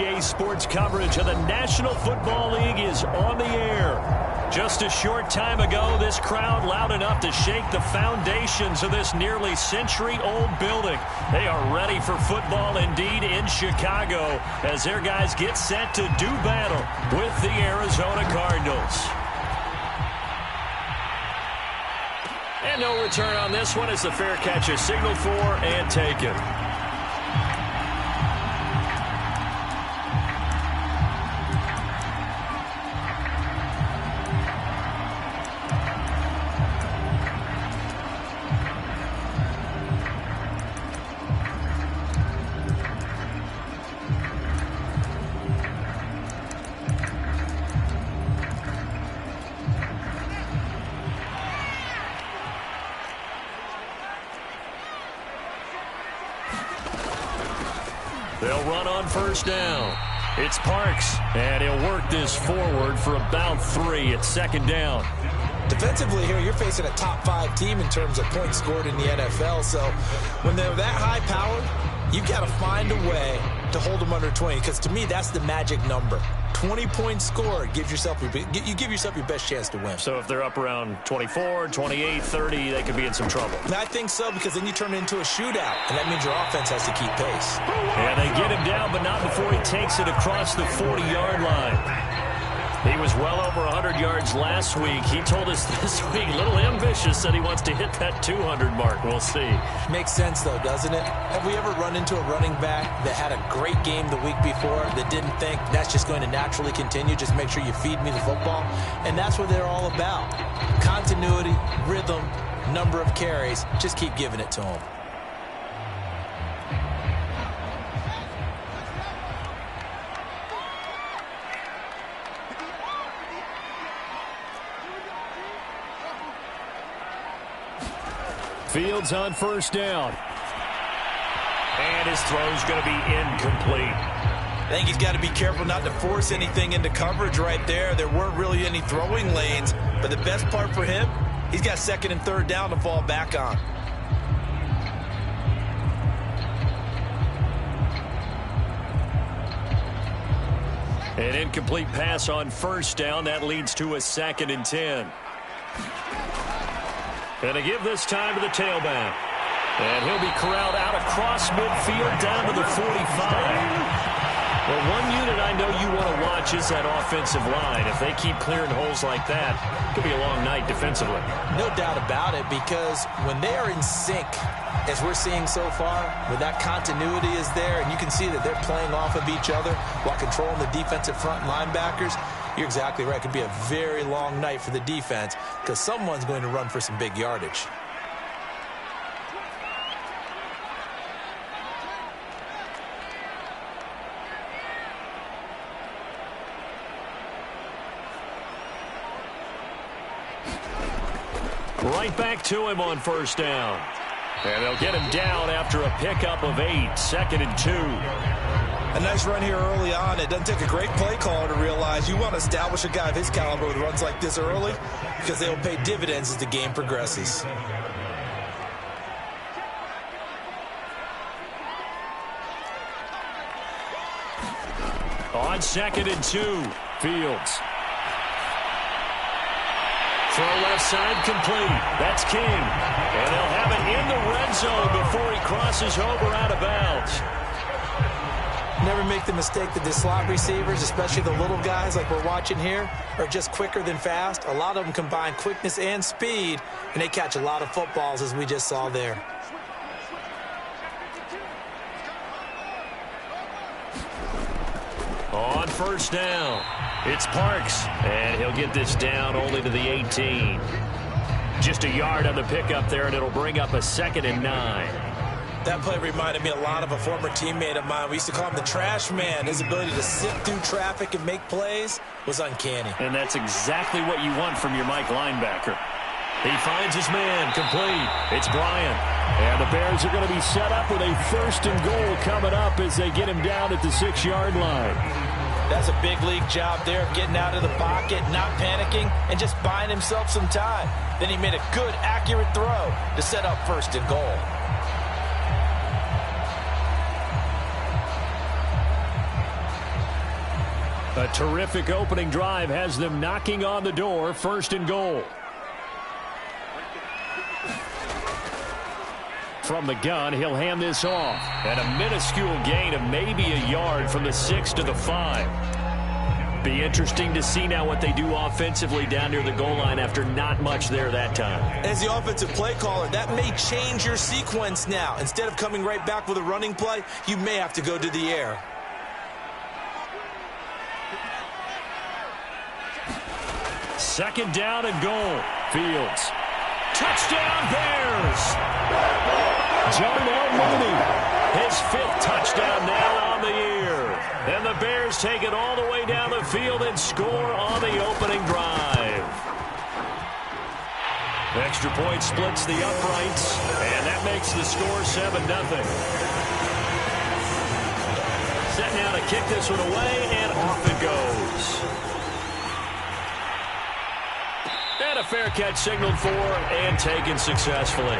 CBS Sports coverage of the National Football League is on the air. Just a short time ago, this crowd loud enough to shake the foundations of this nearly century-old building. They are ready for football indeed in Chicago as their guys get set to do battle with the Arizona Cardinals. And no return on this one as the fair catch is signaled for and taken. They'll run on first down. It's Parks, and he'll work this forward for about 3 at second down. Defensively here, you're facing a top 5 team in terms of points scored in the NFL. So when they're that high-powered, you've got to find a way to hold them under 20, because to me, that's the magic number. 20 points scored, you give yourself your best chance to win. So if they're up around 24, 28, 30, they could be in some trouble. And I think so, because then you turn it into a shootout, and that means your offense has to keep pace. And they get him down, but not before he takes it across the 40-yard line. He was well over 100 yards last week. He told us this week, a little ambitious, said he wants to hit that 200 mark. We'll see. Makes sense, though, doesn't it? Have we ever run into a running back that had a great game the week before that didn't think that's just going to naturally continue? Just make sure you feed me the football. And that's what they're all about. Continuity, rhythm, number of carries. Just keep giving it to them. Fields on first down. And his throw's going to be incomplete. I think he's got to be careful not to force anything into coverage right there. There weren't really any throwing lanes. But the best part for him, he's got second and third down to fall back on. An incomplete pass on first down. That leads to a 2nd and 10. And they give this time to the tailback. And he'll be corralled out across midfield down to the 45. Well, one unit I know you want to watch is that offensive line. If they keep clearing holes like that, it could be a long night defensively. No doubt about it, because when they are in sync, as we're seeing so far, when that continuity is there, and you can see that they're playing off of each other while controlling the defensive front linebackers, you're exactly right. It could be a very long night for the defense because someone's going to run for some big yardage. Right back to him on first down. And they'll get him down after a pickup of 8, 2nd and 2. A nice run here early on. It doesn't take a great play caller to realize you want to establish a guy of his caliber with runs like this early because they will pay dividends as the game progresses. On 2nd and 2, Fields. Throw left side complete. That's King. And they'll have it in the red zone before he crosses over out of bounds. Never make the mistake that the slot receivers, especially the little guys like we're watching here, are just quicker than fast. A lot of them combine quickness and speed, and they catch a lot of footballs as we just saw there. On first down, it's Parks, and he'll get this down only to the 18. Just a yard on the pickup there, and it'll bring up a 2nd and 9. That play reminded me a lot of a former teammate of mine. We used to call him the trash man. His ability to sift through traffic and make plays was uncanny. And that's exactly what you want from your Mike linebacker. He finds his man, complete. It's Bryant. And the Bears are going to be set up with a 1st and goal coming up as they get him down at the 6-yard line. That's a big league job there, getting out of the pocket, not panicking, and just buying himself some time. Then he made a good, accurate throw to set up 1st and goal. A terrific opening drive has them knocking on the door, 1st and goal. From the gun, he'll hand this off. And a minuscule gain of maybe a yard from the 6 to the 5. Be interesting to see now what they do offensively down near the goal line after not much there that time. As the offensive play caller, that may change your sequence now. Instead of coming right back with a running play, you may have to go to the air. Second down and goal. Fields. Touchdown Bears! Darnell Mooney, his 5th touchdown now on the year. And the Bears take it all the way down the field and score on the opening drive. Extra point splits the uprights, and that makes the score 7-0. Set now to kick this one away, and off it goes. And a fair catch signaled for and taken successfully.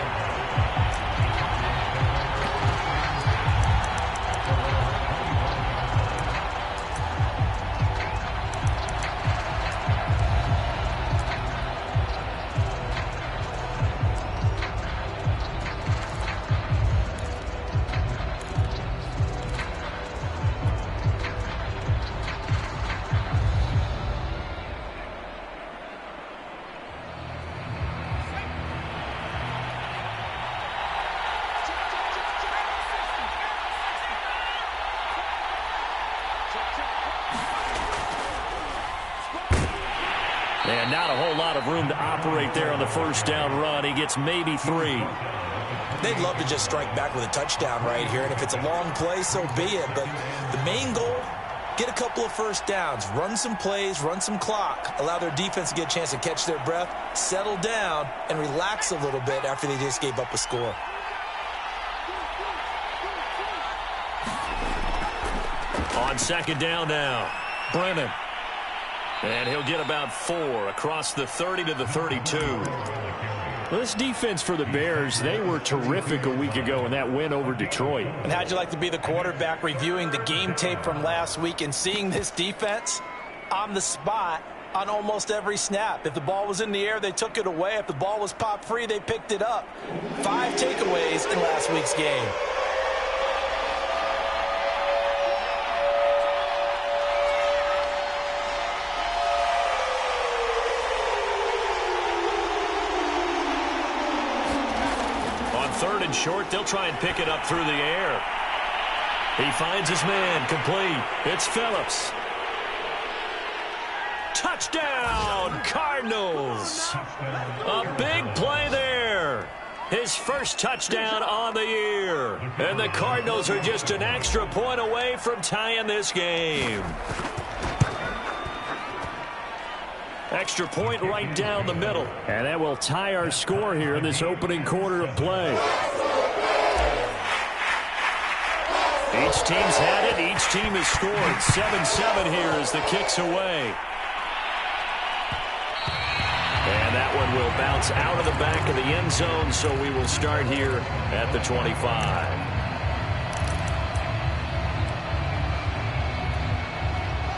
And not a whole lot of room to operate there on the 1st down run. He gets maybe 3. They'd love to just strike back with a touchdown right here, and if it's a long play, so be it. But the main goal, get a couple of 1st downs, run some plays, run some clock, allow their defense to get a chance to catch their breath, settle down, and relax a little bit after they just gave up a score. On 2nd down now, Brennan. And he'll get about 4 across the 30 to the 32. Well, this defense for the Bears, they were terrific a week ago in that win over Detroit. And how'd you like to be the quarterback reviewing the game tape from last week and seeing this defense on the spot on almost every snap? If the ball was in the air, they took it away. If the ball was popped free, they picked it up. 5 takeaways in last week's game. Third and short, they'll try and pick it up through the air. He finds his man, complete. It's Phillips. Touchdown, Cardinals. A big play there. His 1st touchdown on the year. And the Cardinals are just an extra point away from tying this game. Extra point right down the middle. And that will tie our score here in this opening quarter of play. Each team's had it. Each team has scored. 7-7 here as the kick's away. And that one will bounce out of the back of the end zone, so we will start here at the 25.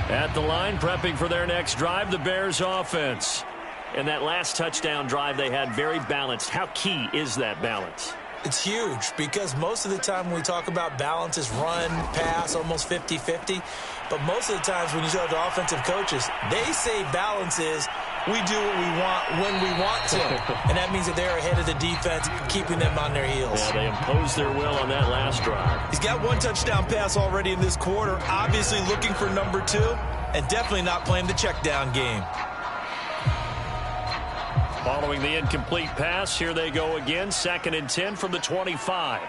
At the line, prepping for their next drive, the Bears offense. And that last touchdown drive they had very balanced. How key is that balance? It's huge because most of the time when we talk about balance is run, pass, almost 50-50. But most of the times when you talk to offensive coaches, they say balance is we do what we want when we want to. And that means that they're ahead of the defense, keeping them on their heels. Yeah, they imposed their will on that last drive. He's got 1 touchdown pass already in this quarter, obviously looking for number 2, and definitely not playing the check down game. Following the incomplete pass, here they go again. 2nd and 10 from the 25.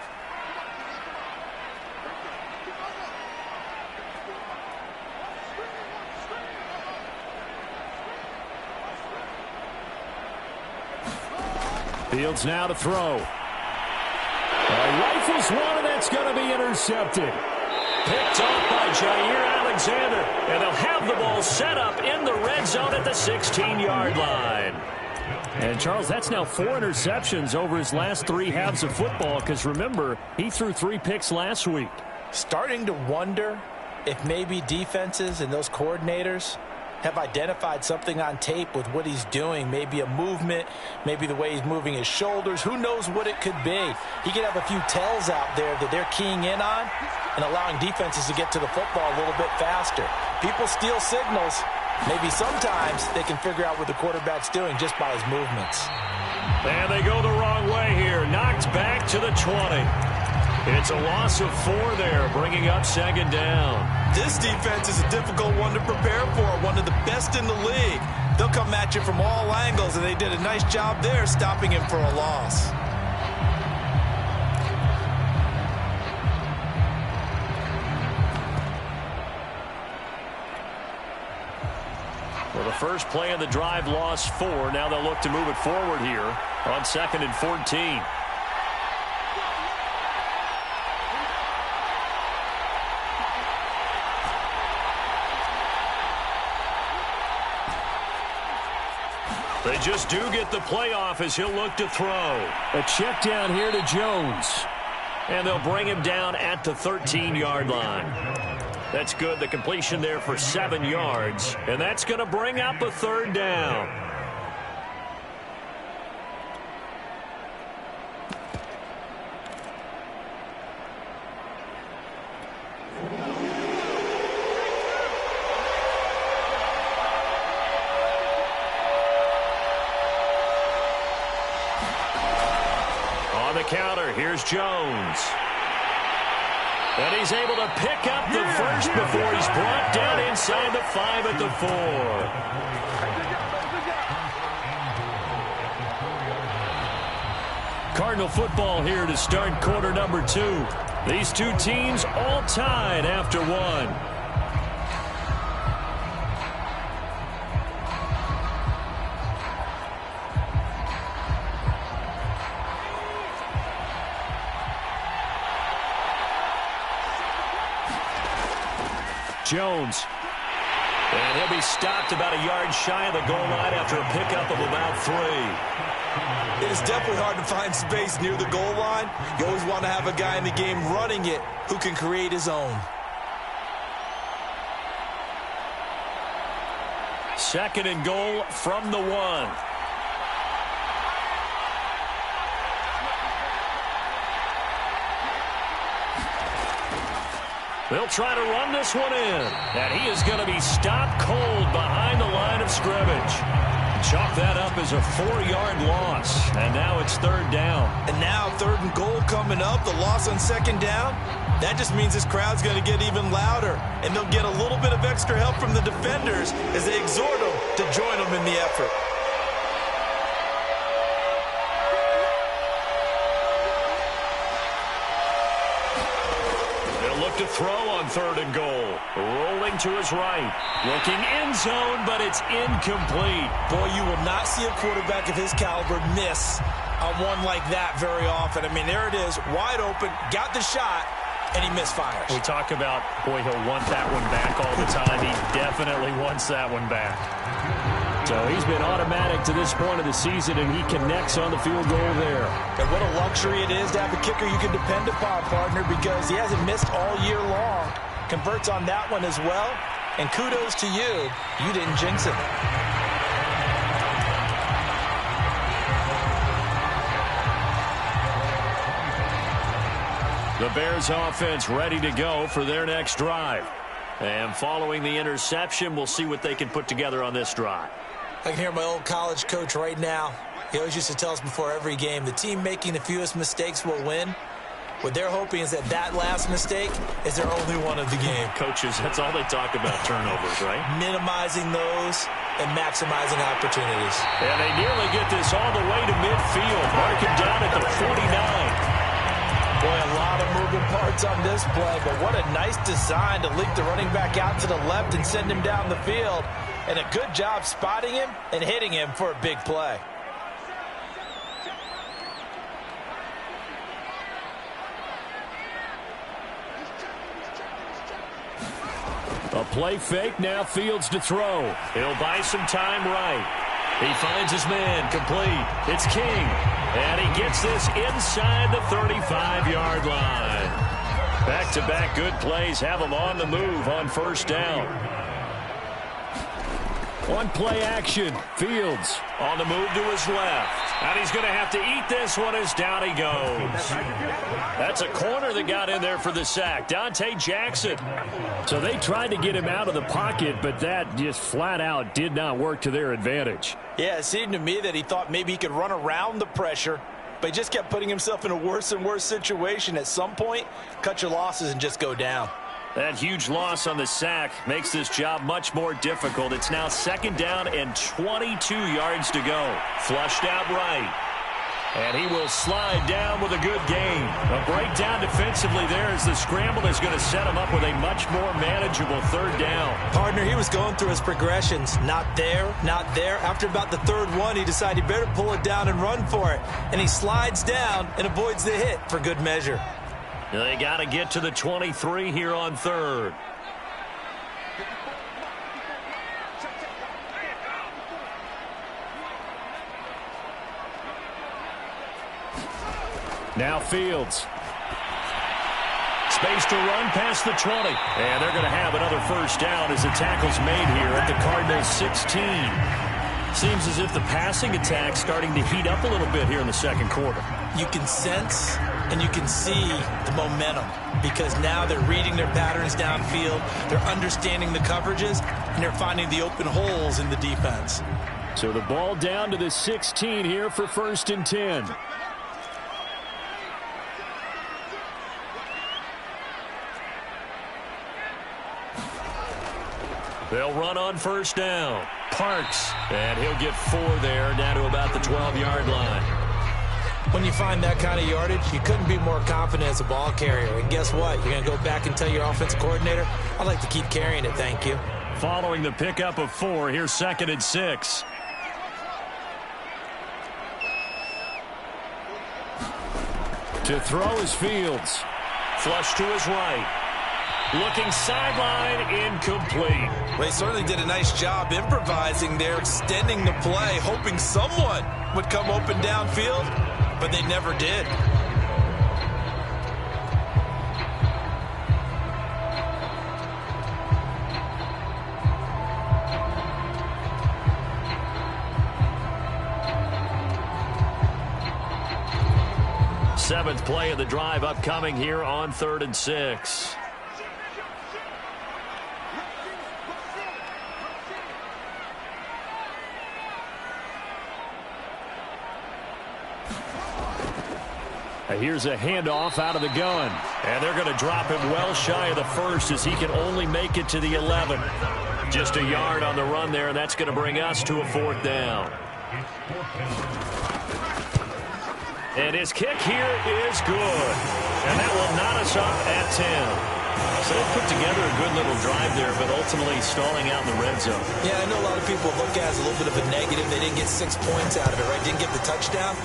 Fields now to throw. Rifles one, and that's going to be intercepted. Picked off by Jair Alexander, and they'll have the ball set up in the red zone at the 16-yard line. And, Charles, that's now 4 interceptions over his last 3 halves of football because, remember, he threw 3 picks last week. Starting to wonder if maybe defenses and those coordinators have identified something on tape with what he's doing, maybe a movement, maybe the way he's moving his shoulders, who knows what it could be. He could have a few tells out there that they're keying in on and allowing defenses to get to the football a little bit faster. People steal signals. Maybe sometimes they can figure out what the quarterback's doing just by his movements. And they go the wrong way here. Knocked back to the 20. It's a loss of 4 there, bringing up second down. This defense is a difficult one to prepare for, one of the best in the league. They'll come at you from all angles, and they did a nice job there stopping him for a loss. Well, the first play of the drive lost 4. Now they'll look to move it forward here on 2nd and 14. They just do get the play off as he'll look to throw. A check down here to Jones. And they'll bring him down at the 13-yard line. That's good. The completion there for 7 yards. And that's going to bring up a 3rd down. Counter, here's Jones. And he's able to pick up the first before he's brought down inside the 5 at the 4. Cardinal football here to start quarter number 2. These two teams all tied after 1. Jones. And he'll be stopped about a yard shy of the goal line after a pickup of about 3. It is definitely hard to find space near the goal line. You always want to have a guy in the game running it who can create his own. 2nd and goal from the 1. They'll try to run this one in. And he is going to be stopped cold behind the line of scrimmage. Chalk that up as a 4-yard loss. And now it's 3rd down. And now 3rd and goal coming up. The loss on 2nd down. That just means this crowd's going to get even louder. And they'll get a little bit of extra help from the defenders as they exhort them to join them in the effort. To throw on 3rd and goal. Rolling to his right. Looking end zone, but it's incomplete. Boy, you will not see a quarterback of his caliber miss on one like that very often. I mean, there it is, wide open, got the shot, and he misfires. We talk about, boy, he'll want that one back all the time. He definitely wants that one back. So he's been automatic to this point of the season, and he connects on the field goal there. And what a luxury it is to have a kicker you can depend upon, partner, because he hasn't missed all year long. Converts on that one as well. And kudos to you. You didn't jinx him. The Bears offense ready to go for their next drive. And following the interception, we'll see what they can put together on this drive. I can hear my old college coach right now. He always used to tell us before every game, the team making the fewest mistakes will win. What they're hoping is that that last mistake is their only one of the game. Coaches, that's all they talk about, turnovers, right? Minimizing those and maximizing opportunities. And they nearly get this all the way to midfield. Mark him down at the 49. Boy, a lot of moving parts on this play, but what a nice design to leak the running back out to the left and send him down the field. And a good job spotting him and hitting him for a big play. A play fake, now Fields to throw. He'll buy some time right. He finds his man, complete. It's King. And he gets this inside the 35-yard line. Back-to-back good plays have him on the move on first down. One play action. Fields on the move to his left. And he's going to have to eat this one as down he goes. That's a corner that got in there for the sack. Dante Jackson. So they tried to get him out of the pocket, but that just flat out did not work to their advantage. Yeah, it seemed to me that he thought maybe he could run around the pressure, but he just kept putting himself in a worse and worse situation. At some point, cut your losses and just go down. That huge loss on the sack makes this job much more difficult. It's now second down and 22 yards to go. Flushed out right. And he will slide down with a good gain. A breakdown defensively there as the scramble is going to set him up with a much more manageable third down. Partner, he was going through his progressions. Not there, not there. After about the third one, he decided he better pull it down and run for it. And he slides down and avoids the hit for good measure. They got to get to the 23 here on third. Now Fields. Space to run past the 20. And they're going to have another first down as the tackle's made here at the Cardinals 16. Seems as if the passing attack's starting to heat up a little bit here in the second quarter. You can sense and you can see the momentum because now they're reading their patterns downfield, they're understanding the coverages, and they're finding the open holes in the defense. So the ball down to the 16 here for first and 10. They'll run on first down. Parks, and he'll get 4 there, down to about the 12-yard line. When you find that kind of yardage, you couldn't be more confident as a ball carrier. And guess what? You're going to go back and tell your offensive coordinator, I'd like to keep carrying it, thank you. Following the pickup of 4, here's second and 6. To throw is Fields. Flush to his right. Looking sideline, incomplete. Well, they certainly did a nice job improvising there, extending the play, hoping someone would come open downfield, but they never did. Seventh play of the drive upcoming here on 3rd and 6. Here's a handoff out of the gun. And they're going to drop him well shy of the first as he can only make it to the 11. Just a yard on the run there, and that's going to bring us to a 4th down. And his kick here is good. And that will knot us up at 10. So they put together a good little drive there, but ultimately stalling out in the red zone. Yeah, I know a lot of people look at it as a little bit of a negative. They didn't get 6 points out of it, right? Didn't get the touchdown.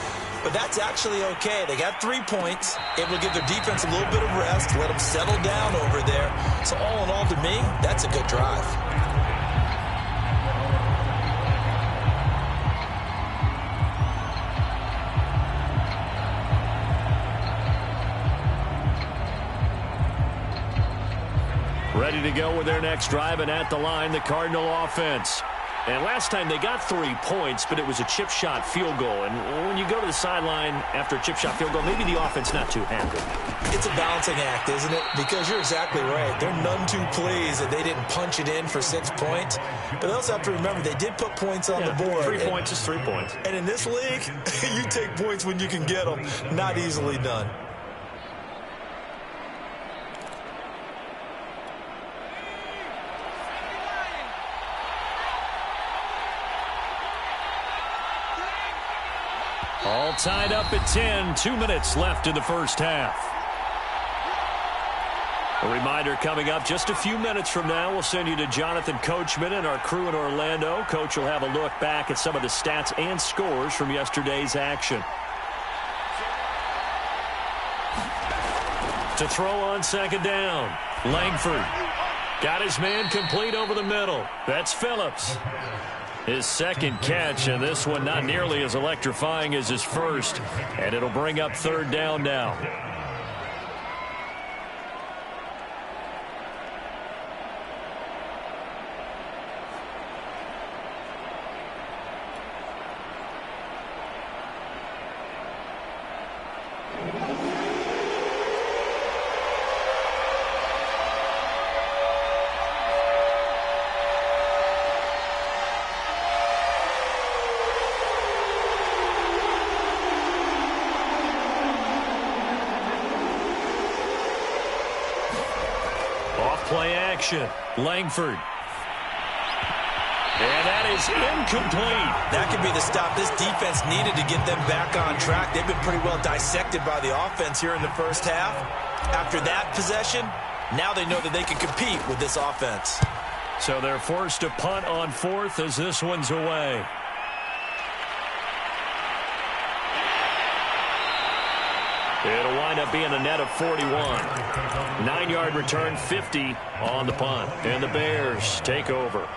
But that's actually okay. They got 3 points, able to give their defense a little bit of rest, let them settle down over there. So all in all, to me, that's a good drive. Ready to go with their next drive, and at the line, the Cardinal offense. And last time they got 3 points, but it was a chip shot field goal. And when you go to the sideline after a chip shot field goal, maybe the offense not too happy. It's a balancing act, isn't it? Because you're exactly right. They're none too pleased that they didn't punch it in for 6 points. But they also have to remember they did put points on the board. 3 points is 3 points. And in this league, you take points when you can get them. Not easily done. All tied up at 10. 2 minutes left in the first half. A reminder coming up just a few minutes from now. We'll send you to Jonathan Coachman and our crew in Orlando. Coach will have a look back at some of the stats and scores from yesterday's action. To throw on second down. Langford got his man complete over the middle. That's Phillips. His second catch, and this one not nearly as electrifying as his first. And it'll bring up 3rd down now. possession. Langford. And that is incomplete. That could be the stop this defense needed to get them back on track. They've been pretty well dissected by the offense here in the first half. After that possession, now they know that they can compete with this offense. So they're forced to punt on fourth as this one's away. It'll wind up being a net of 41. 9-yard return, 50 on the punt. And the Bears take over.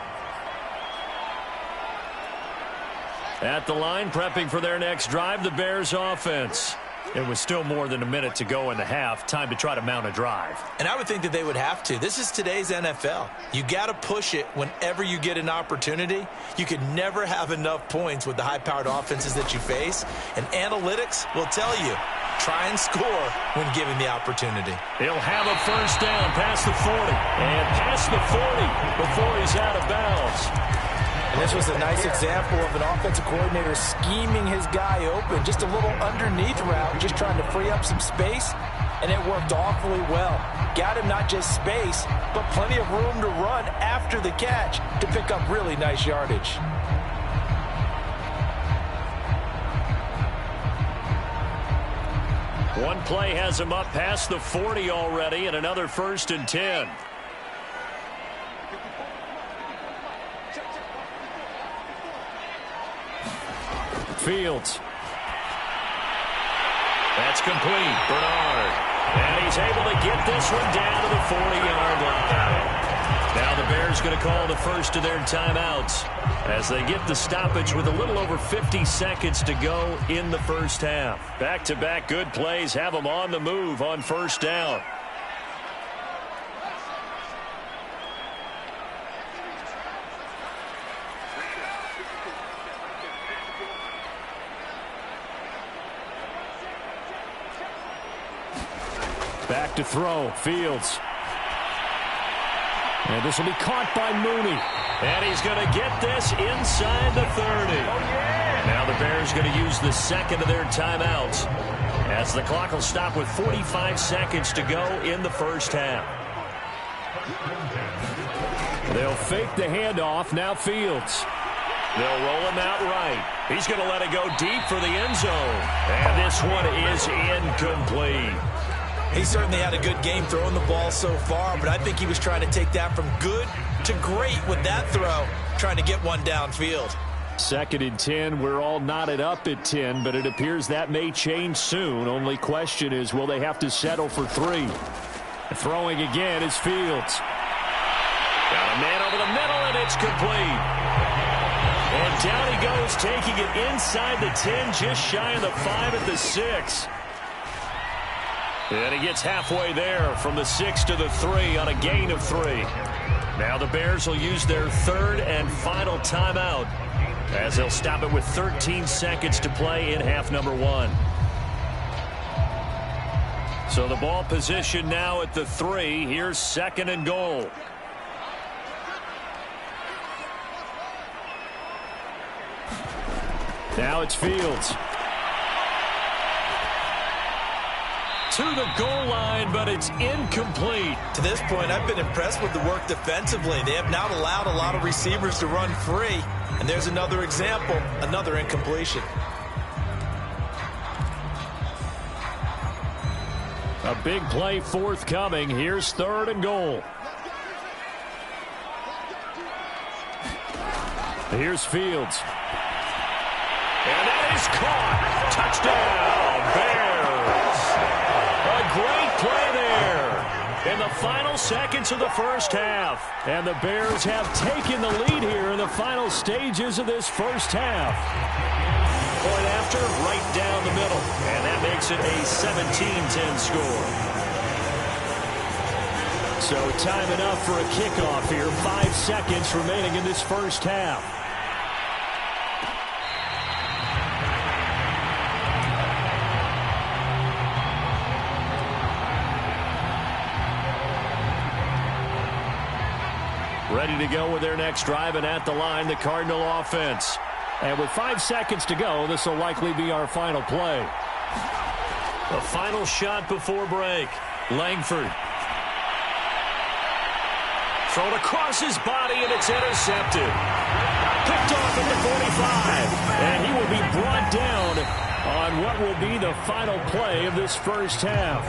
At the line, prepping for their next drive, the Bears offense. It was still more than a minute to go in the half. Time to try to mount a drive. And I would think that they would have to. This is today's NFL. You got to push it whenever you get an opportunity. You can never have enough points with the high-powered offenses that you face. And analytics will tell you, try and score when given the opportunity. He'll have a first down past the 40. And past the 40 before he's out of bounds. And this was a nice example of an offensive coordinator scheming his guy open. Just a little underneath route, just trying to free up some space, and it worked awfully well. Got him not just space, but plenty of room to run after the catch to pick up really nice yardage. One play has him up past the 40 already, and another 1st and 10. Fields. That's complete. Bernard. And he's able to get this one down to the 40-yard line. Now the Bears going to call the first of their timeouts as they get the stoppage with a little over 50 seconds to go in the first half. Back-to-back good plays have them on the move on first down. Back to throw. Fields. And this will be caught by Mooney. And he's going to get this inside the 30. Now the Bears going to use the second of their timeouts as the clock will stop with 45 seconds to go in the first half. They'll fake the handoff. Now Fields. They'll roll him out right. He's going to let it go deep for the end zone. And this one is incomplete. He certainly had a good game throwing the ball so far, but I think he was trying to take that from good to great with that throw, trying to get one downfield. 2nd and 10. We're all knotted up at 10, but it appears that may change soon. Only question is, will they have to settle for 3? Throwing again is Fields. Got a man over the middle, and it's complete. And down he goes, taking it inside the 10, just shy of the 5 at the 6. And he gets halfway there from the 6 to the 3 on a gain of 3. Now the Bears will use their third and final timeout as they'll stop it with 13 seconds to play in half number 1. So the ball position now at the 3. Here's 2nd and goal. Now it's Fields. To the goal line, but it's incomplete. To this point, I've been impressed with the work defensively. They have not allowed a lot of receivers to run free. And there's another example, another incompletion. A big play forthcoming. Here's 3rd and goal. Here's Fields. And that is caught. Touchdown, Bears. A great play there in the final seconds of the first half. And the Bears have taken the lead here in the final stages of this first half. Point after, right down the middle. And that makes it a 17-10 score. So time enough for a kickoff here. 5 seconds remaining in this first half. Ready to go with their next drive, and at the line, the Cardinal offense. And with 5 seconds to go, this will likely be our final play. The final shot before break. Langford. Thrown across his body, and it's intercepted. Picked off at the 45. And he will be brought down on what will be the final play of this first half.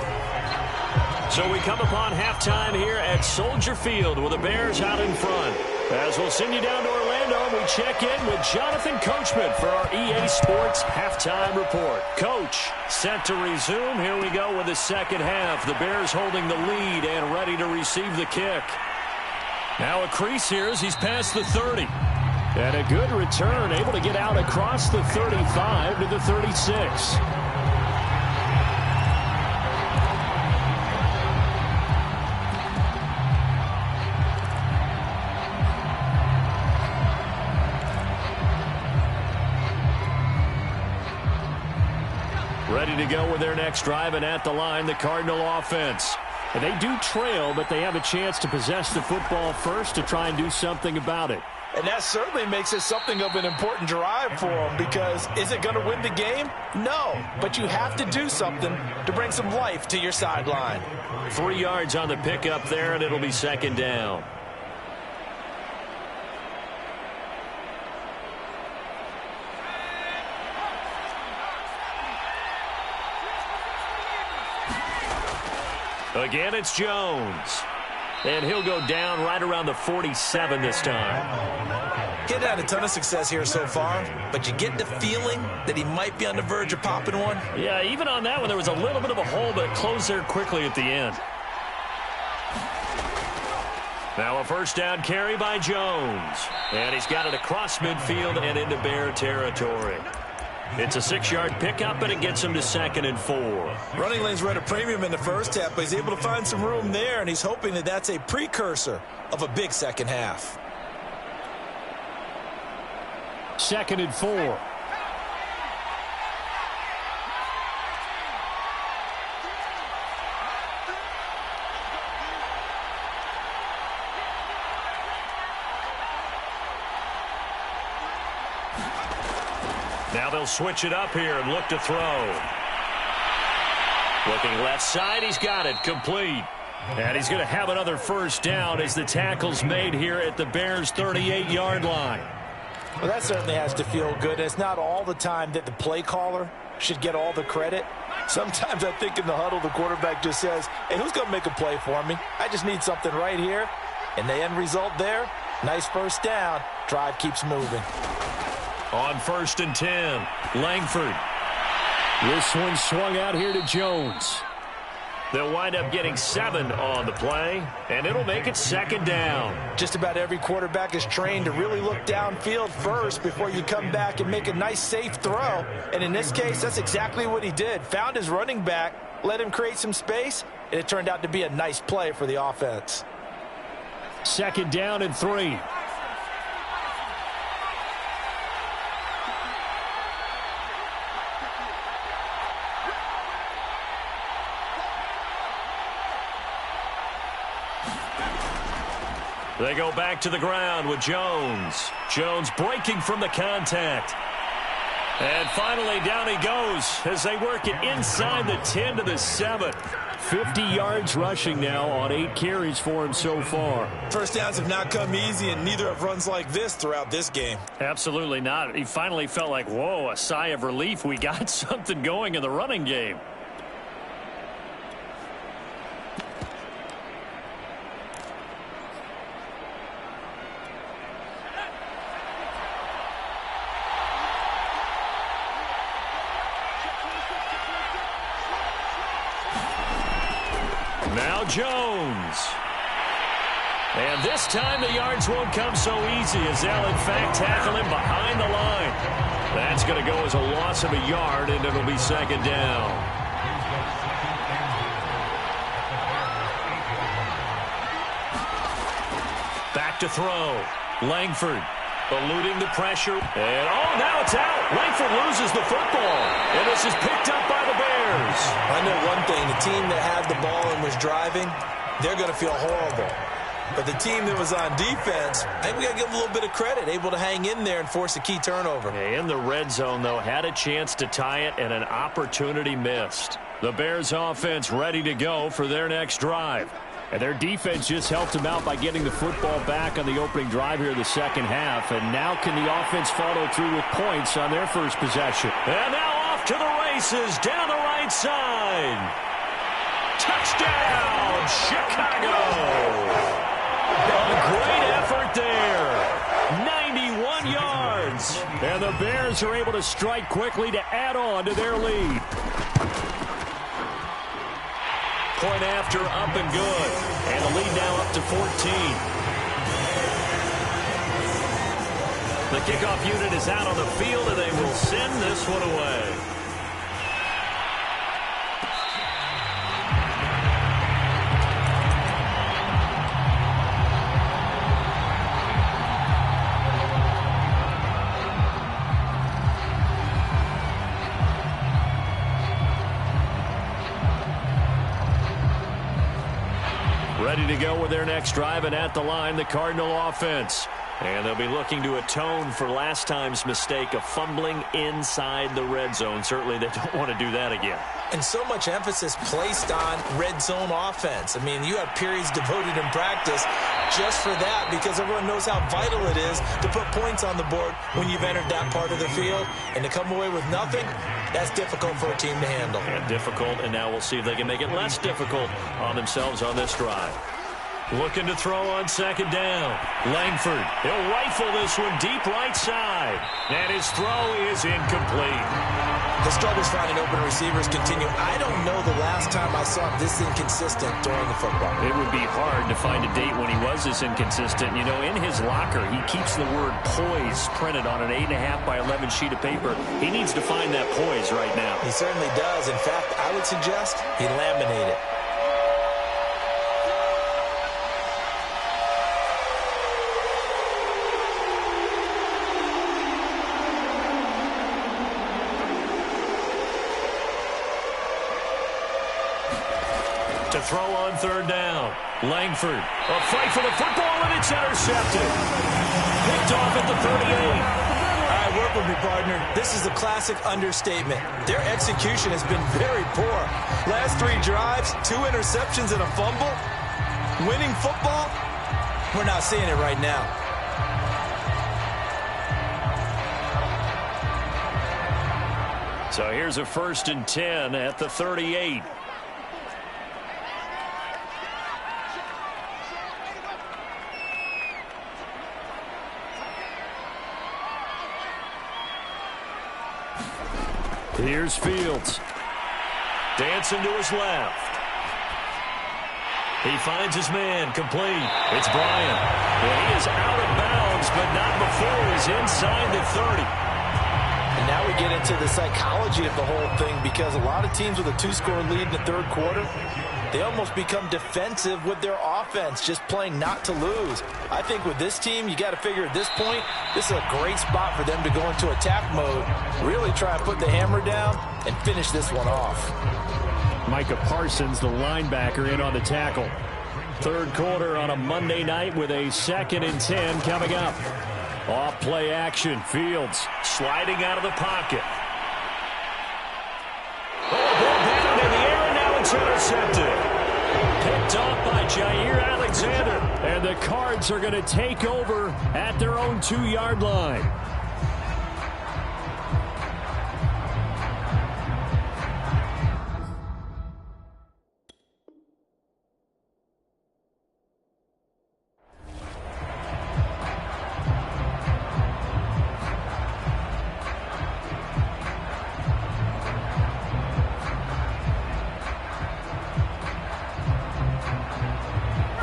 So we come upon halftime here at Soldier Field with the Bears out in front. As we'll send you down to Orlando, we check in with Jonathan Coachman for our EA Sports Halftime Report. Coach, set to resume. Here we go with the second half. The Bears holding the lead and ready to receive the kick. Now a crease here as he's past the 30. And a good return, able to get out across the 35 to the 36. Ready to go with their next drive, and at the line, the Cardinal offense. And they do trail, but they have a chance to possess the football first to try and do something about it. And that certainly makes it something of an important drive for them, because is it going to win the game? No, but you have to do something to bring some life to your sideline. 3 yards on the pickup there, and it'll be second down. Again, it's Jones. And he'll go down right around the 47 this time. He's had a ton of success here so far, but you get the feeling that he might be on the verge of popping one. Yeah, even on that one, there was a little bit of a hole, but it closed there quickly at the end. Now a first down carry by Jones. And he's got it across midfield and into Bear territory. It's a 6-yard pickup, and it gets him to 2nd and 4. Running lanes were at a premium in the first half, but he's able to find some room there, and he's hoping that that's a precursor of a big second half. 2nd and 4. Now they'll switch it up here and look to throw. Looking left side, he's got it, complete. And he's going to have another first down as the tackle's made here at the Bears' 38-yard line. Well, that certainly has to feel good. It's not all the time that the play caller should get all the credit. Sometimes I think in the huddle, the quarterback just says, hey, who's going to make a play for me? I just need something right here. And the end result there, nice first down. Drive keeps moving. On 1st and 10, Langford. This one swung out here to Jones. They'll wind up getting 7 on the play, and it'll make it 2nd down. Just about every quarterback is trained to really look downfield first before you come back and make a nice, safe throw. And in this case, that's exactly what he did. Found his running back, let him create some space, and it turned out to be a nice play for the offense. 2nd down and 3. They go back to the ground with Jones. Jones breaking from the contact. And finally, down he goes as they work it inside the 10 to the 7. 50 yards rushing now on 8 carries for him so far. First downs have not come easy, and neither have runs like this throughout this game. Absolutely not. He finally felt like, whoa, a sigh of relief. We got something going in the running game. Now Jones. And this time the yards won't come so easy as they'll in fact tackle him behind the line. That's going to go as a loss of a yard, and it'll be 2nd down. Back to throw. Langford eluding the pressure. And now it's out. Langford loses the football. And this is picked up by the Bears. I know one thing. The team that had the ball and was driving, they're going to feel horrible. But the team that was on defense, I think we got to give them a little bit of credit, able to hang in there and force a key turnover. In the red zone, though, had a chance to tie it and an opportunity missed. The Bears offense ready to go for their next drive. And their defense just helped them out by getting the football back on the opening drive here in the second half. And now can the offense follow through with points on their first possession? And now off to the races down the right side. Touchdown, Chicago! A great effort there. 91 yards. And the Bears are able to strike quickly to add on to their lead. Point after, up and good. And the lead now up to 14. The kickoff unit is out on the field, and they will send this one away. Ready to go with their next drive, and at the line, the Cardinal offense. And they'll be looking to atone for last time's mistake of fumbling inside the red zone. Certainly they don't want to do that again. And so much emphasis placed on red zone offense. I mean, you have periods devoted in practice just for that because everyone knows how vital it is to put points on the board when you've entered that part of the field. And to come away with nothing, that's difficult for a team to handle. And difficult, and now we'll see if they can make it less difficult on themselves on this drive. Looking to throw on second down. Langford, he'll rifle this one deep right side. And his throw is incomplete. The struggles finding open receivers continue. I don't know the last time I saw him this inconsistent during the football. It would be hard to find a date when he was this inconsistent. You know, in his locker, he keeps the word poise printed on an 8.5 by 11 sheet of paper. He needs to find that poise right now. He certainly does. In fact, I would suggest he laminate it. To throw on third down. Langford, a fight for the football, and it's intercepted. Picked off at the 38. All right, work with me, partner. This is a classic understatement. Their execution has been very poor. Last 3 drives, 2 interceptions and a fumble. Winning football? We're not seeing it right now. So here's a 1st and 10 at the 38. Here's Fields. Dancing to his left. He finds his man, complete. It's Bryant. And he is out of bounds, but not before he's inside the 30. And now we get into the psychology of the whole thing, because a lot of teams with a 2-score lead in the third quarter, they almost become defensive with their offense, just playing not to lose. I think with this team, you got to figure at this point, this is a great spot for them to go into attack mode, really try and put the hammer down and finish this one off. Micah Parsons, the linebacker, in on the tackle. Third quarter on a Monday night with a 2nd and 10 coming up. Off play action. Fields sliding out of the pocket. In the air, and now it's intercepted. Picked off by Jair Alexander. And the Cards are going to take over at their own 2-yard line.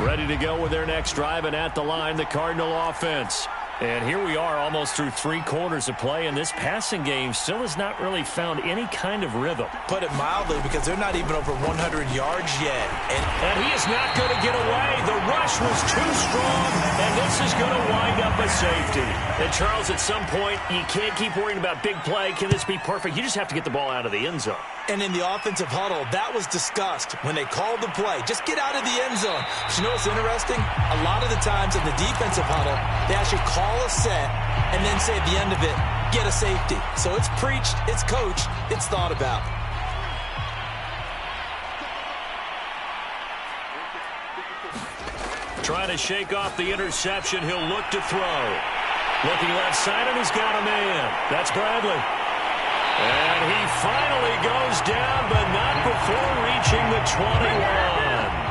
Ready to go with their next drive, and at the line, the Cardinal offense. And here we are almost through 3 quarters of play, and this passing game still has not really found any kind of rhythm. Put it mildly, because they're not even over 100 yards yet. And he is not going to get away. The rush was too strong, and this is going to wind up a safety. And Charles, at some point, you can't keep worrying about big play. Can this be perfect? You just have to get the ball out of the end zone. And in the offensive huddle, that was discussed when they called the play. Just get out of the end zone. But you know what's interesting? A lot of the times in the defensive huddle, they actually call a set and then say at the end of it, get a safety. So it's preached, it's coached, it's thought about. Trying to shake off the interception. He'll look to throw. Looking left side, and he's got a man. That's Bradley. And he finally goes down, but not before reaching the 21.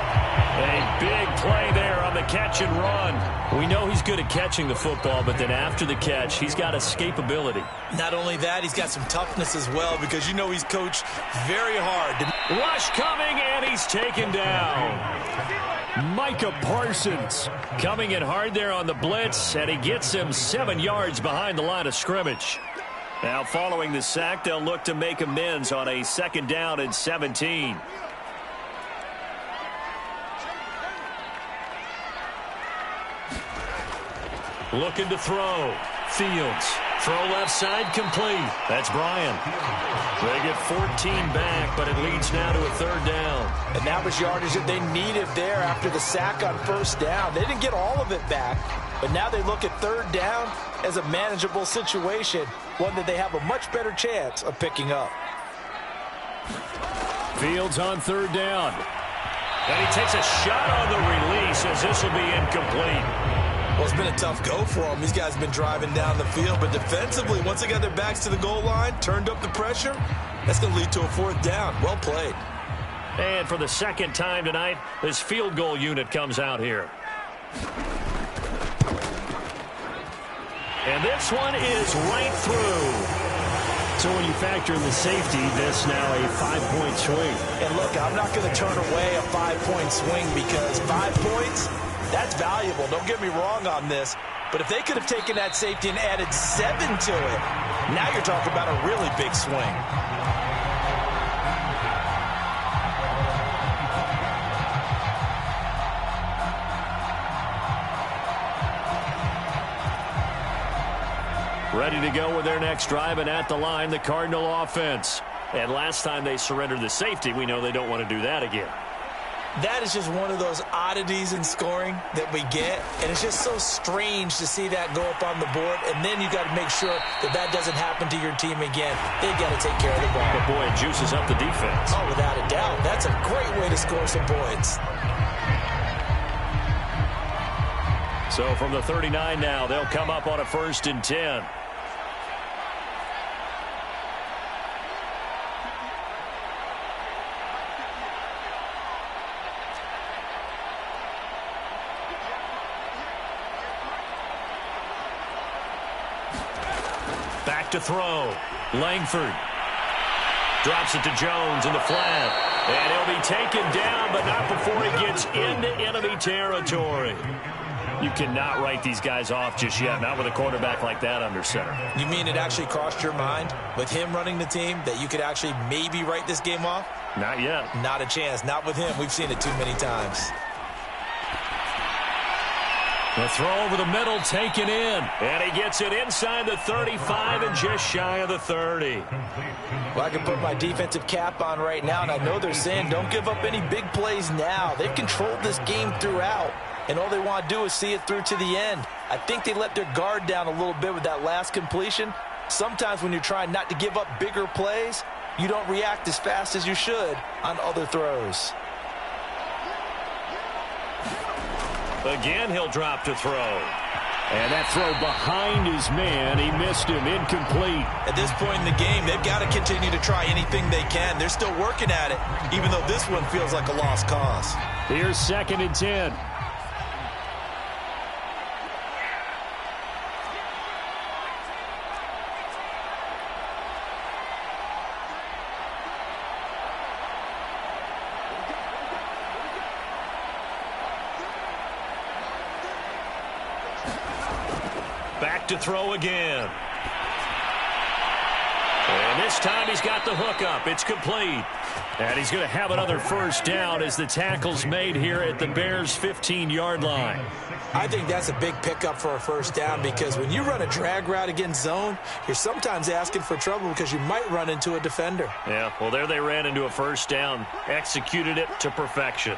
A big play there on the catch and run. We know he's good at catching the football, but then after the catch, he's got escapability. Not only that, he's got some toughness as well, because you know he's coached very hard. Rush coming, and he's taken down. Micah Parsons coming in hard there on the blitz, and he gets him 7 yards behind the line of scrimmage. Now following the sack, they'll look to make amends on a 2nd down and 17. Looking to throw. Fields. Throw left side complete. That's Bryan. They get 14 back, but it leads now to a 3rd down. And that was yardage that they needed there after the sack on 1st down. They didn't get all of it back, but now they look at 3rd down as a manageable situation, one that they have a much better chance of picking up. Fields on 3rd down. And he takes a shot on the release as this will be incomplete. Well, it's been a tough go for them. These guys have been driving down the field, but defensively, once they got their backs to the goal line, turned up the pressure, that's going to lead to a 4th down. Well played. And for the 2nd time tonight, this field goal unit comes out here. And this one is right through. So when you factor in the safety, this now a 5-point swing. And look, I'm not going to turn away a 5-point swing because 5 points, that's valuable. Don't get me wrong on this. But if they could have taken that safety and added 7 to it, now you're talking about a really big swing. Ready to go with their next drive, and at the line, the Cardinal offense. And last time they surrendered the safety, we know they don't want to do that again. That is just one of those oddities in scoring that we get, and it's just so strange to see that go up on the board, and then you got to make sure that that doesn't happen to your team again. They've got to take care of the ball. But boy, it juices up the defense. Oh, without a doubt. That's a great way to score some points. So from the 39 now, they'll come up on a 1st and 10. To throw. Langford drops it to Jones in the flat. And he'll be taken down, but not before he gets into enemy territory. You cannot write these guys off just yet, not with a quarterback like that under center. You mean it actually crossed your mind with him running the team that you could actually maybe write this game off? Not yet. Not a chance. Not with him. We've seen it too many times. The throw over the middle taken in. And he gets it inside the 35 and just shy of the 30. Well, I can put my defensive cap on right now, and I know they're saying don't give up any big plays now. They've controlled this game throughout, and all they want to do is see it through to the end. I think they let their guard down a little bit with that last completion. Sometimes when you're trying not to give up bigger plays, you don't react as fast as you should on other throws. Again, he'll drop to throw. And that throw behind his man, he missed him, incomplete. At this point in the game, they've got to continue to try anything they can. They're still working at it, even though this one feels like a lost cause. Here's 2nd and 10. Back to throw again. And this time he's got the hook up. It's complete. And he's going to have another 1st down as the tackle's made here at the Bears' 15-yard line. I think that's a big pickup for a 1st down because when you run a drag route against zone, you're sometimes asking for trouble because you might run into a defender. Yeah, well, there they ran into a 1st down. Executed it to perfection.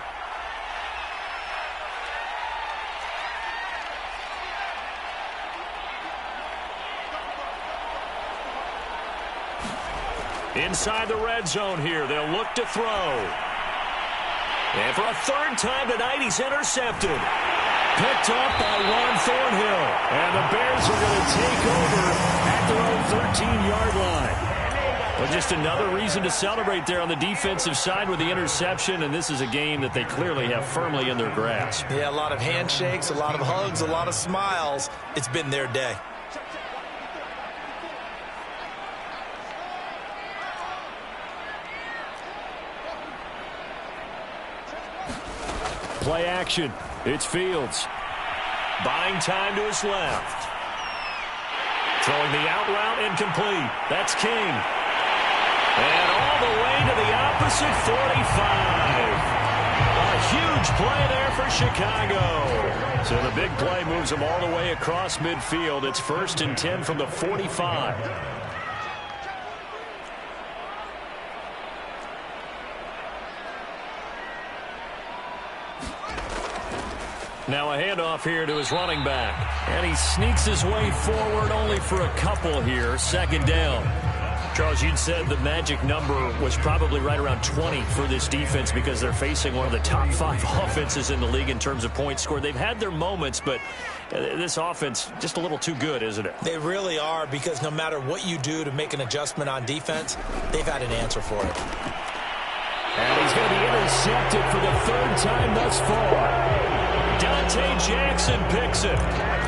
Inside the red zone here, they'll look to throw. And for a 3rd time tonight, he's intercepted. Picked up by Juan Thornhill. And the Bears are going to take over at their own 13-yard line. Well, just another reason to celebrate there on the defensive side with the interception, and this is a game that they clearly have firmly in their grasp. Yeah, a lot of handshakes, a lot of hugs, a lot of smiles. It's been their day. Play action. It's Fields. Buying time to his left. Throwing the out route incomplete. That's King. And all the way to the opposite 45. A huge play there for Chicago. So the big play moves them all the way across midfield. It's 1st and 10 from the 45. Now a handoff here to his running back. And he sneaks his way forward only for a couple here. 2nd down. Charles, you'd said the magic number was probably right around 20 for this defense because they're facing one of the top 5 offenses in the league in terms of points scored. They've had their moments, but this offense just a little too good, isn't it? They really are, because no matter what you do to make an adjustment on defense, they've had an answer for it. And he's going to be intercepted for the 3rd time thus far. Dante Jackson picks it.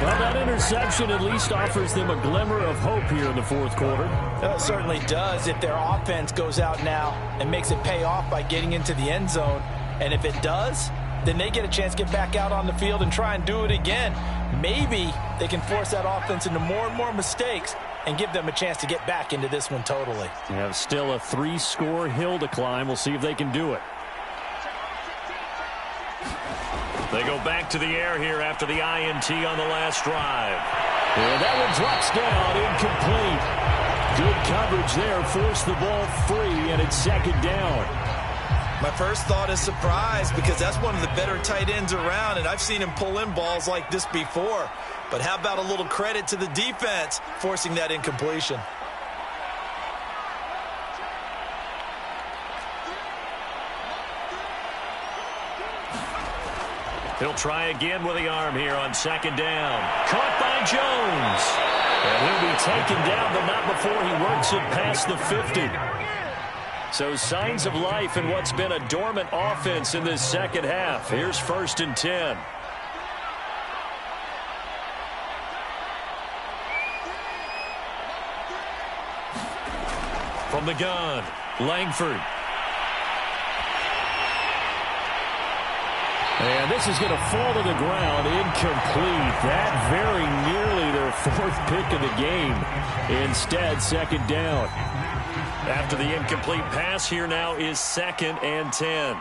Well, that interception at least offers them a glimmer of hope here in the 4th quarter. It certainly does if their offense goes out now and makes it pay off by getting into the end zone. And if it does, then they get a chance to get back out on the field and try and do it again. Maybe they can force that offense into more and more mistakes and give them a chance to get back into this one totally. They have still a 3-score hill to climb. We'll see if they can do it. They go back to the air here after the INT on the last drive. And that one drops down, incomplete. Good coverage there, forced the ball free, and it's 2nd down. My first thought is surprise, because that's one of the better tight ends around, and I've seen him pull in balls like this before. But how about a little credit to the defense forcing that incompletion? He'll try again with the arm here on 2nd down. Caught by Jones. And he'll be taken down, but not before he works it past the 50. So signs of life in what's been a dormant offense in this 2nd half. Here's 1st and 10. From the gun, Langford. And this is going to fall to the ground, incomplete. That very nearly their 4th pick of the game. Instead, 2nd down. After the incomplete pass, here now is 2nd and 10.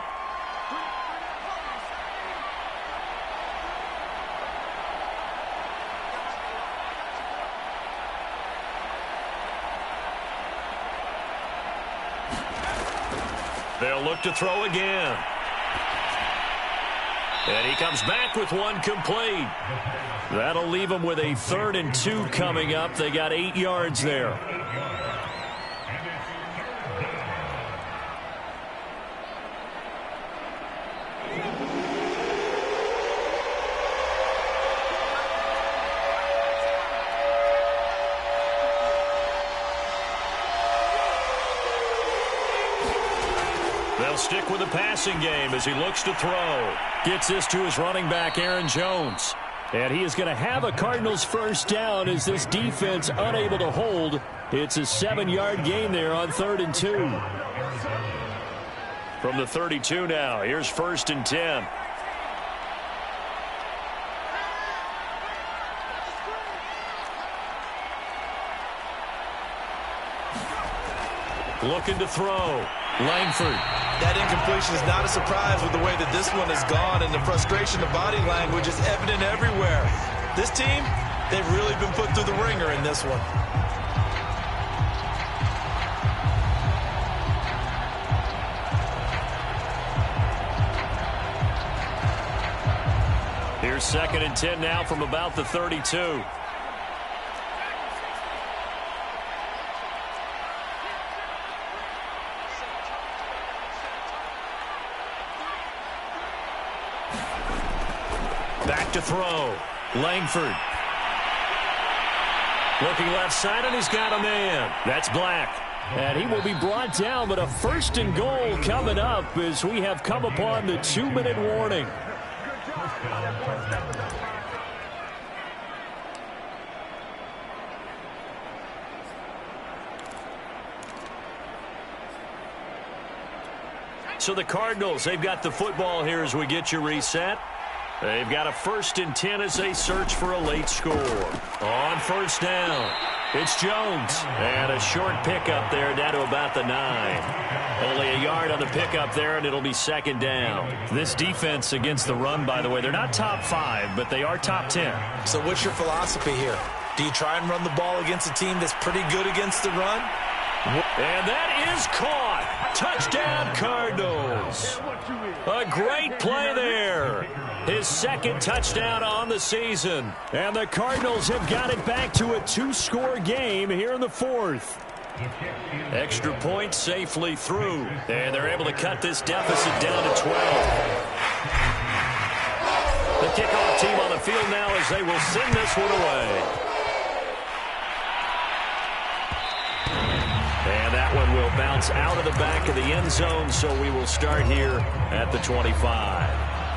They'll look to throw again. And he comes back with one complete. That'll leave them with a 3rd and 2 coming up. They got 8 yards there. They'll stick with the passing game as he looks to throw. Gets this to his running back, Aaron Jones. And he is going to have a Cardinals 1st down as this defense unable to hold. It's a 7-yard gain there on 3rd and 2. From the 32 now, here's 1st and 10. Looking to throw. Langford. That incompletion is not a surprise with the way that this one has gone, and the frustration of body language is evident everywhere. This team, they've really been put through the ringer in this one. Here's 2nd and 10 now from about the 32. Back to throw. Langford. Looking left side, and he's got a man. That's Black. And he will be brought down, but a first and goal coming up as we have come upon the 2-minute warning. So the Cardinals, they've got the football here as we get you reset. They've got a 1st and 10 as they search for a late score. On first down, it's Jones. And a short pickup there down to about the 9. Only a yard on the pickup there, and it'll be 2nd down. This defense against the run, by the way, they're not top 5, but they are top 10. So what's your philosophy here? Do you try and run the ball against a team that's pretty good against the run? And that is caught. Touchdown, Cardinals. A great play there. His 2nd touchdown on the season. And the Cardinals have got it back to a 2-score game here in the 4th. Extra point safely through. And they're able to cut this deficit down to 12. The kickoff team on the field now as they will send this one away. And that one will bounce out of the back of the end zone, so we will start here at the 25.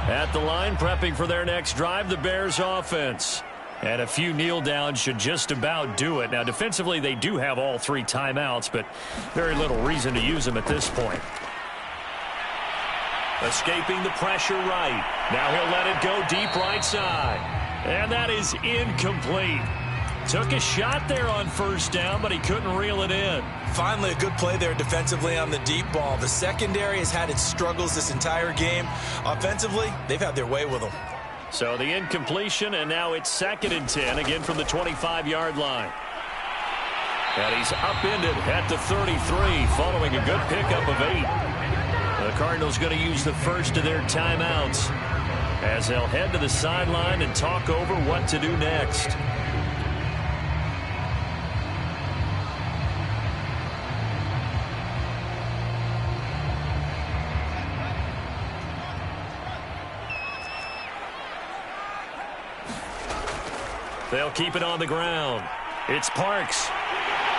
At the line, prepping for their next drive, the Bears offense. And a few kneel downs should just about do it. Now, defensively, they do have all 3 timeouts, but very little reason to use them at this point. Escaping the pressure right. Now he'll let it go deep right side. And that is incomplete. Took a shot there on first down, but he couldn't reel it in. Finally, a good play there defensively on the deep ball. The secondary has had its struggles this entire game. Offensively, they've had their way with them. So the incompletion, and now it's 2nd and 10, again from the 25-yard line. And he's upended at the 33, following a good pickup of 8. The Cardinals going to use the first of their timeouts as they'll head to the sideline and talk over what to do next. They'll keep it on the ground. It's Parks.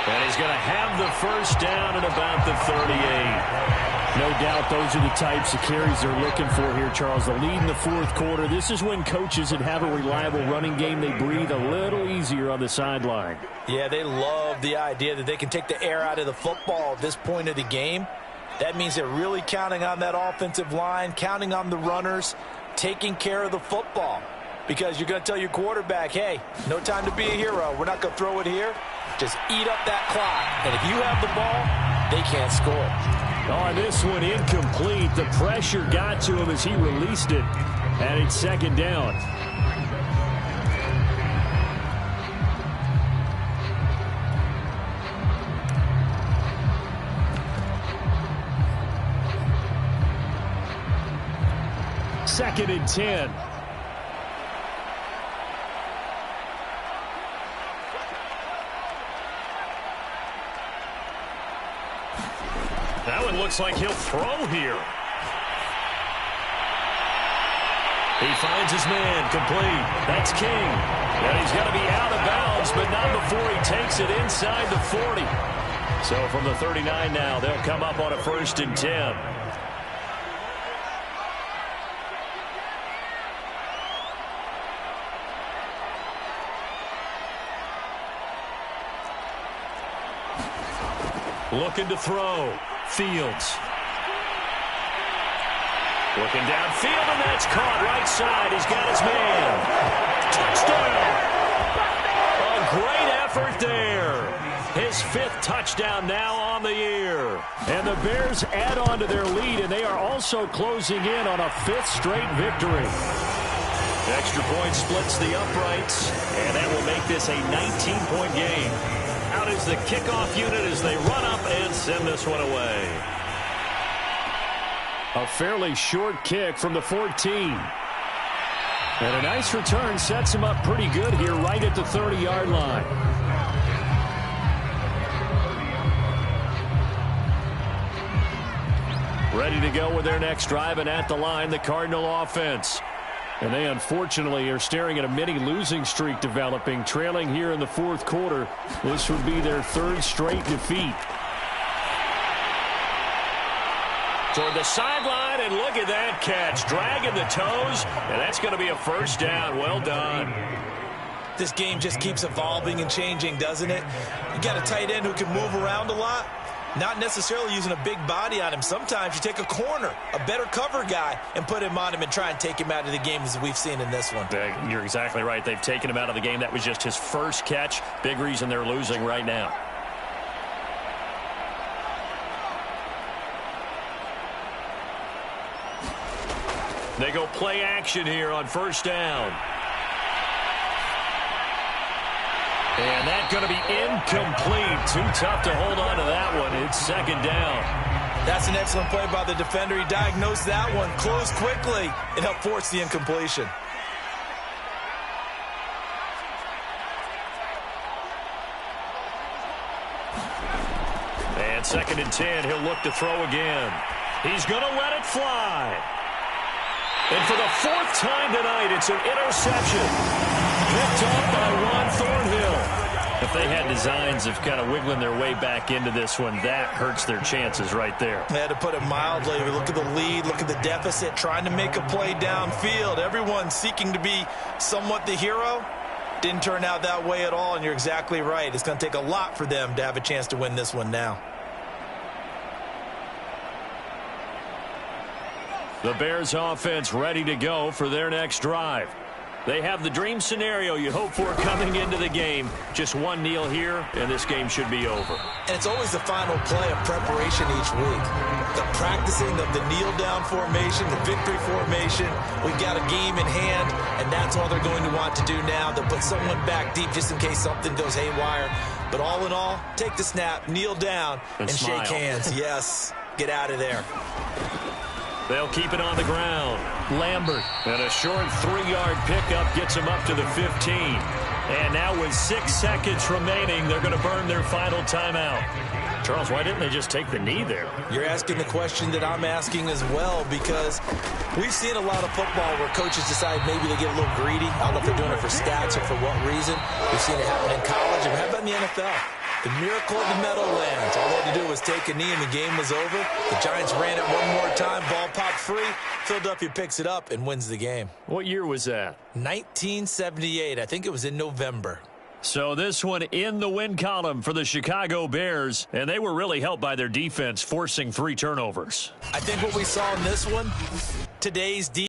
And he's going to have the first down at about the 38. No doubt those are the types of carries they're looking for here, Charles. The lead in the 4th quarter. This is when coaches that have a reliable running game, they breathe a little easier on the sideline. Yeah, they love the idea that they can take the air out of the football at this point of the game. That means they're really counting on that offensive line, counting on the runners, taking care of the football. Because you're going to tell your quarterback, hey, no time to be a hero. We're not going to throw it here. Just eat up that clock. And if you have the ball, they can't score. On this one, incomplete. The pressure got to him as he released it. And it's 2nd down. Second and 10. That one looks like he'll throw here. He finds his man, complete. That's King. And he's going to be out of bounds, but not before he takes it inside the 40. So from the 39 now, they'll come up on a 1st and 10. Looking to throw. Fields. Looking downfield, and that's caught right side. He's got his man. Touchdown! A great effort there. His 5th touchdown now on the year. And the Bears add on to their lead, and they are also closing in on a 5th straight victory. Extra point splits the uprights, and that will make this a 19-point game. Out is the kickoff unit as they run up and send this one away. A fairly short kick from the 14. And a nice return sets him up pretty good here right at the 30-yard line. Ready to go with their next drive, and at the line, the Cardinal offense. And they unfortunately are staring at a mini losing streak developing, trailing here in the fourth quarter. This would be their third straight defeat. Toward the sideline, and look at that catch. Dragging the toes, and that's going to be a first down. Well done. This game just keeps evolving and changing, doesn't it? You got a tight end who can move around a lot. Not necessarily using a big body on him. Sometimes you take a corner, a better cover guy, and put him on him and try and take him out of the game as we've seen in this one. You're exactly right. They've taken him out of the game. That was just his first catch. Big reason they're losing right now. They go play action here on first down. And that's going to be incomplete. Too tough to hold on to that one. It's second down. That's an excellent play by the defender. He diagnosed that one, closed quickly, and helped force the incompletion. And 2nd and 10, he'll look to throw again. He's going to let it fly. And for the 4th time tonight, it's an interception. Picked up by Juan Thornhill. If they had designs of kind of wiggling their way back into this one, that hurts their chances right there. They had to put it mildly. Look at the lead, look at the deficit, trying to make a play downfield. Everyone seeking to be somewhat the hero. Didn't turn out that way at all, and you're exactly right. It's going to take a lot for them to have a chance to win this one now. The Bears offense ready to go for their next drive. They have the dream scenario you hope for coming into the game. Just one kneel here, and this game should be over. And it's always the final play of preparation each week. The practicing of the kneel-down formation, the victory formation. We've got a game in hand, and that's all they're going to want to do now. They'll put someone back deep just in case something goes haywire. But all in all, take the snap, kneel down, and shake hands. Yes, get out of there. They'll keep it on the ground. Lambert. And a short 3-yard pickup gets him up to the 15. And now with 6 seconds remaining, they're going to burn their final timeout. Charles, why didn't they just take the knee there? You're asking the question that I'm asking as well, because we've seen a lot of football where coaches decide maybe they get a little greedy. I don't know if they're doing it for stats or for what reason. We've seen it happen in college. And how about in the NFL? The miracle of the Meadowlands. All they had to do was take a knee and the game was over. The Giants ran it one more time. Ball popped free. Philadelphia picks it up and wins the game. What year was that? 1978. I think it was in November. So this one in the win column for the Chicago Bears, and they were really helped by their defense forcing 3 turnovers. I think what we saw in this one, today's defense.